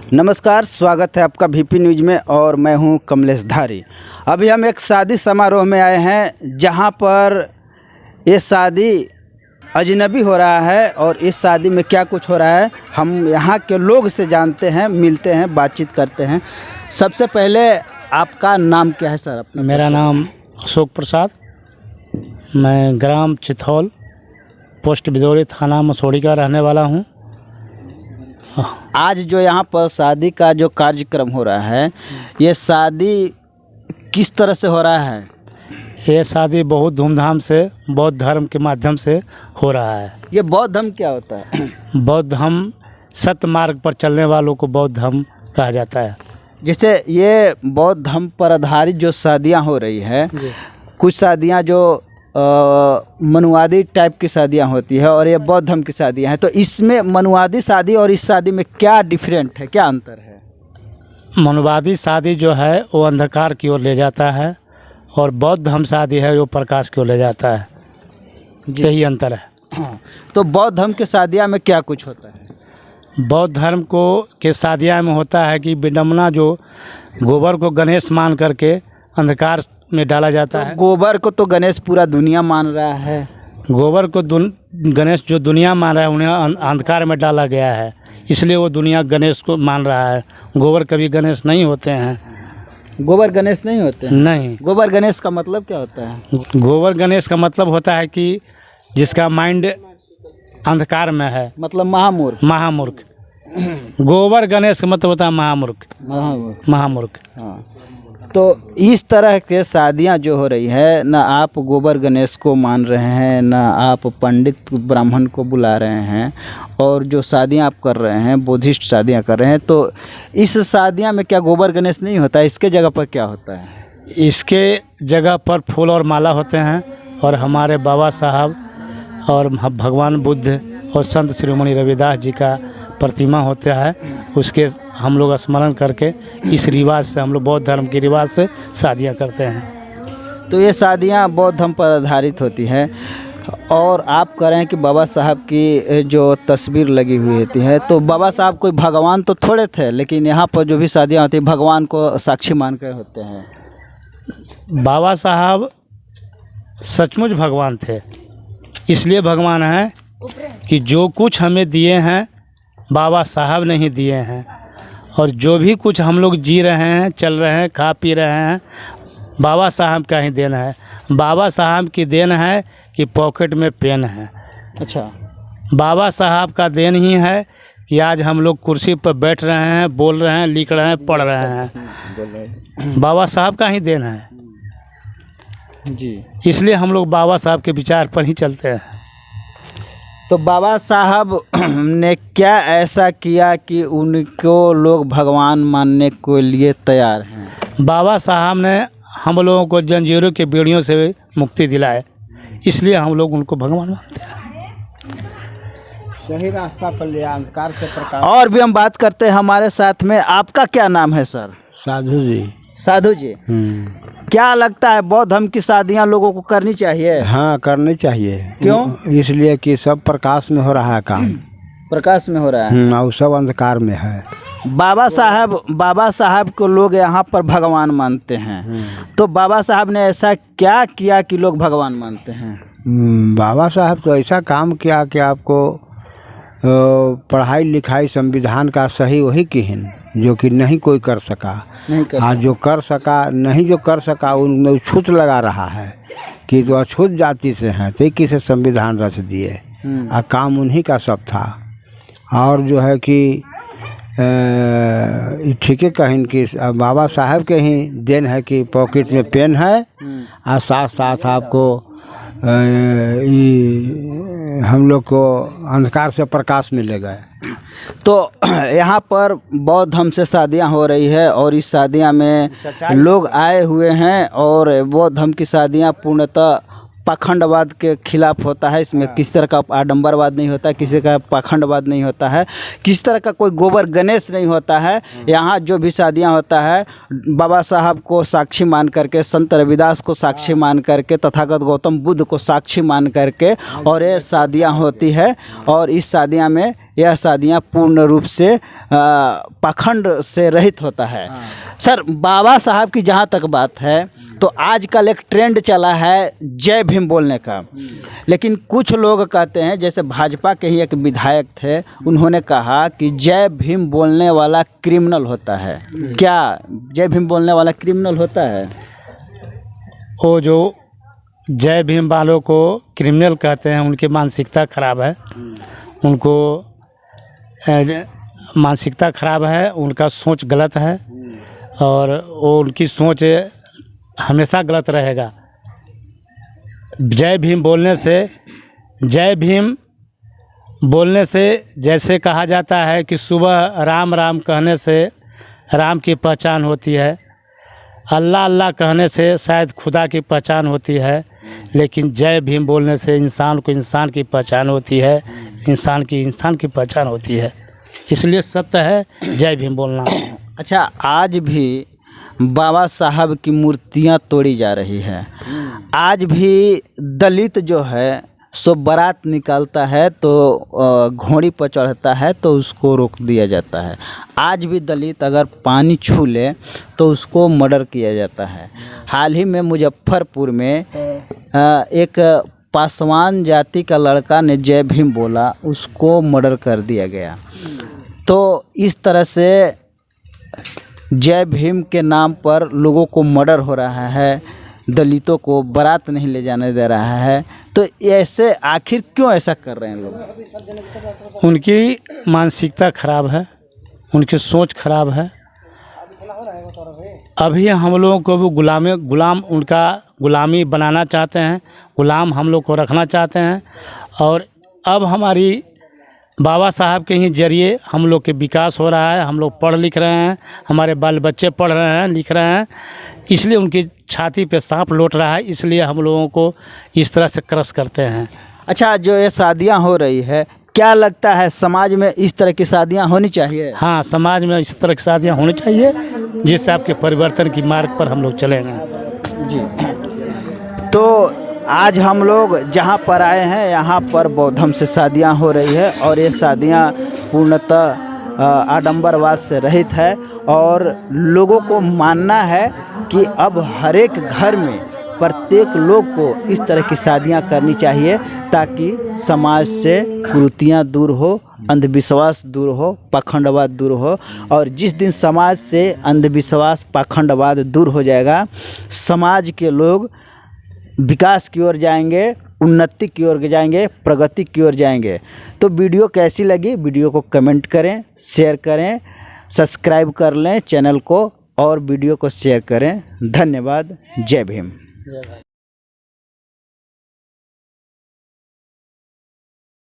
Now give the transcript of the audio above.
नमस्कार, स्वागत है आपका VP न्यूज़ में और मैं हूं कमलेश धारी। अभी हम एक शादी समारोह में आए हैं जहां पर ये शादी अजनबी हो रहा है और इस शादी में क्या कुछ हो रहा है हम यहां के लोग से जानते हैं, मिलते हैं, बातचीत करते हैं। सबसे पहले आपका नाम क्या है सर? अपना मेरा नाम अशोक प्रसाद, मैं ग्राम चिथौल, पोस्ट बिदौरी, थाना मसौड़ी का रहने वाला हूँ। आज जो यहाँ पर शादी का जो कार्यक्रम हो रहा है, ये शादी किस तरह से हो रहा है? ये शादी बहुत धूमधाम से बौद्ध धर्म के माध्यम से हो रहा है। ये बौद्ध धर्म क्या होता है? बौद्ध धर्म सत्य मार्ग पर चलने वालों को बौद्ध धर्म कहा जाता है। जैसे ये बौद्ध धर्म पर आधारित जो शादियाँ हो रही है, कुछ शादियाँ जो मनुवादी टाइप की शादियाँ होती है और ये बौद्ध धर्म की शादियाँ हैं, तो इसमें मनुवादी शादी और इस शादी में क्या डिफरेंट है, क्या अंतर है? मनुवादी शादी जो है वो अंधकार की ओर ले जाता है और बौद्ध धर्म शादी है वो प्रकाश की ओर ले जाता है, यही अंतर है। हाँ, तो बौद्ध धर्म के शादियाँ में क्या कुछ होता है? बौद्ध धर्म को के शादियाँ में होता है कि विडम्बना, जो गोबर को गणेश मान करके अंधकार में डाला जाता है। गोबर को तो गणेश पूरा दुनिया मान रहा है। गोबर को गणेश जो दुनिया मान रहा है उन्हें अंधकार में डाला गया है, इसलिए वो दुनिया गणेश को मान रहा है। गोबर कभी गणेश नहीं होते हैं। गोबर गणेश नहीं होते हैं? नहीं। गोबर गणेश का मतलब क्या होता है? गोबर गणेश का मतलब होता है कि जिसका माइंड अंधकार में है, मतलब महामूर्ख। महामूर्ख। गोबर गणेश का मतलब होता है महामूर्ख। महामूर्ख। हाँ, तो इस तरह के शादियाँ जो हो रही है, ना आप गोबर गणेश को मान रहे हैं, ना आप पंडित ब्राह्मण को बुला रहे हैं, और जो शादियाँ आप कर रहे हैं बुद्धिस्ट शादियाँ कर रहे हैं, तो इस शादियाँ में क्या गोबर गणेश नहीं होता? इसके जगह पर क्या होता है? इसके जगह पर फूल और माला होते हैं और हमारे बाबा साहब और भगवान बुद्ध और संत शिरोमणि रविदास जी का प्रतिमा होता है, उसके हम लोग स्मरण करके इस रिवाज से, हम लोग बौद्ध धर्म के रिवाज से शादियां करते हैं। तो ये शादियां बौद्ध धर्म पर आधारित होती हैं। और आप कह रहे हैं कि बाबा साहब की जो तस्वीर लगी हुई होती है, तो बाबा साहब कोई भगवान तो थोड़े थे, लेकिन यहाँ पर जो भी शादियाँ होती हैं भगवान को साक्षी मान कर होते हैं। बाबा साहब सचमुच भगवान थे, इसलिए भगवान है कि जो कुछ हमें दिए हैं बाबा साहब ने ही दिए हैं, और जो भी कुछ हम लोग जी रहे हैं, चल रहे हैं, खा पी रहे हैं, बाबा साहब का ही देन है। बाबा साहब की देन है कि पॉकेट में पेन है। अच्छा, बाबा साहब का देन ही है कि आज हम लोग कुर्सी पर बैठ रहे हैं, बोल रहे हैं, लिख रहे हैं, पढ़ रहे हैं। बाबा साहब का ही देन है जी, इसलिए हम लोग बाबा साहब के विचार पर ही चलते हैं। तो बाबा साहब ने क्या ऐसा किया कि उनको लोग भगवान मानने के लिए तैयार हैं? बाबा साहब ने हम लोगों को जंजीरों के बेड़ियों से मुक्ति दिलाए, इसलिए हम लोग उनको भगवान मानते हैं। सही रास्ता पर ले, अंधकार से प्रकाश। और भी हम बात करते हैं हमारे साथ में। आपका क्या नाम है सर? साधु जी। साधु जी, क्या लगता है बौद्ध धर्म की शादियाँ लोगों को करनी चाहिए? हाँ, करनी चाहिए। क्यों? इसलिए कि सब प्रकाश में हो रहा है काम। प्रकाश में हो रहा है और सब अंधकार में है। बाबा साहब को लोग यहाँ पर भगवान मानते हैं, तो बाबा साहब ने ऐसा क्या किया कि लोग भगवान मानते हैं? बाबा साहब तो ऐसा काम किया कि आपको पढ़ाई लिखाई संविधान का सही वही किहिन जो कि नहीं कोई कर सका। आज जो कर सका उनमें छूत लगा रहा है कि जो अछूत जाति से हैं तो किसे संविधान रच दिए, और काम उन्हीं का सब था। और जो है कि ठीक है कहीं कि बाबा साहब के ही देन है कि पॉकेट में पेन है, और साथ साथ आपको हम लोग को अंधकार से प्रकाश मिलेगा। तो यहाँ पर बौद्ध धर्म से शादियाँ हो रही है और इस शादियाँ में लोग आए हुए हैं, और बौद्ध धर्म की शादियाँ पूर्णतः पाखंडवाद के खिलाफ होता है। इसमें किसी तरह का आडंबरवाद नहीं होता है, किसी का पाखंडवाद नहीं होता है, किसी तरह का कोई गोबर गणेश नहीं होता है। यहाँ जो भी शादियाँ होता है बाबा साहब को साक्षी मान करके, संत रविदास को साक्षी मान करके, तथागत गौतम बुद्ध को साक्षी मान करके और ये शादियाँ होती है। और इस शादियाँ में यह शादियाँ पूर्ण रूप से पाखंड से रहित होता है। सर, बाबा साहब की जहाँ तक बात है तो आजकल एक ट्रेंड चला है जय भीम बोलने का, लेकिन कुछ लोग कहते हैं, जैसे भाजपा के ही एक विधायक थे, उन्होंने कहा कि जय भीम बोलने वाला क्रिमिनल होता है। क्या जय भीम बोलने वाला क्रिमिनल होता है? वो जो जय भीम वालों को क्रिमिनल कहते हैं उनकी मानसिकता खराब है, उनको मानसिकता खराब है, उनका सोच गलत है और वो उनकी सोच हमेशा गलत रहेगा। जय भीम बोलने से जैसे कहा जाता है कि सुबह राम राम कहने से राम की पहचान होती है, अल्लाह अल्लाह कहने से शायद खुदा की पहचान होती है, लेकिन जय भीम बोलने से इंसान को इंसान की पहचान होती है, इंसान की पहचान होती है। इसलिए सत्य है जय भीम बोलना। अच्छा, आज भी बाबा साहब की मूर्तियां तोड़ी जा रही है। आज भी दलित जो है सो बारात निकालता है तो घोड़ी पर चढ़ता है तो उसको रोक दिया जाता है। आज भी दलित अगर पानी छू ले तो उसको मर्डर किया जाता है। हाल ही में मुजफ्फरपुर में एक पासवान जाति का लड़का ने जय भीम बोला, उसको मर्डर कर दिया गया। तो इस तरह से जय भीम के नाम पर लोगों को मर्डर हो रहा है, दलितों को बारात नहीं ले जाने दे रहा है। तो ऐसे आखिर क्यों ऐसा कर रहे हैं लोग? उनकी मानसिकता खराब है, उनकी सोच खराब है। अभी हम लोगों को भी गुलाम उनका गुलामी बनाना चाहते हैं, गुलाम हम लोग को रखना चाहते हैं। और अब हमारी बाबा साहब के ही जरिए हम लोग के विकास हो रहा है, हम लोग पढ़ लिख रहे हैं, हमारे बाल बच्चे पढ़ रहे हैं, लिख रहे हैं, इसलिए उनकी छाती पे सांप लौट रहा है, इसलिए हम लोगों को इस तरह से क्रश करते हैं। अच्छा, जो ये शादियां हो रही है, क्या लगता है समाज में इस तरह की शादियां होनी चाहिए? हाँ, समाज में इस तरह की शादियाँ होनी चाहिए जिससे आपके परिवर्तन की मार्ग पर हम लोग चलेंगे। जी। तो आज हम लोग जहाँ पर आए हैं यहाँ पर बौद्धम से शादियाँ हो रही है और ये शादियाँ पूर्णतः आडंबरवाद से रहित है। और लोगों को मानना है कि अब हर एक घर में प्रत्येक लोग को इस तरह की शादियाँ करनी चाहिए ताकि समाज से कुरीतियाँ दूर हो, अंधविश्वास दूर हो, पाखंडवाद दूर हो। और जिस दिन समाज से अंधविश्वास पाखंडवाद दूर हो जाएगा, समाज के लोग विकास की ओर जाएंगे, उन्नति की ओर जाएंगे, प्रगति की ओर जाएंगे। तो वीडियो कैसी लगी, वीडियो को कमेंट करें, शेयर करें, सब्सक्राइब कर लें चैनल को और वीडियो को शेयर करें। धन्यवाद। जय भीम।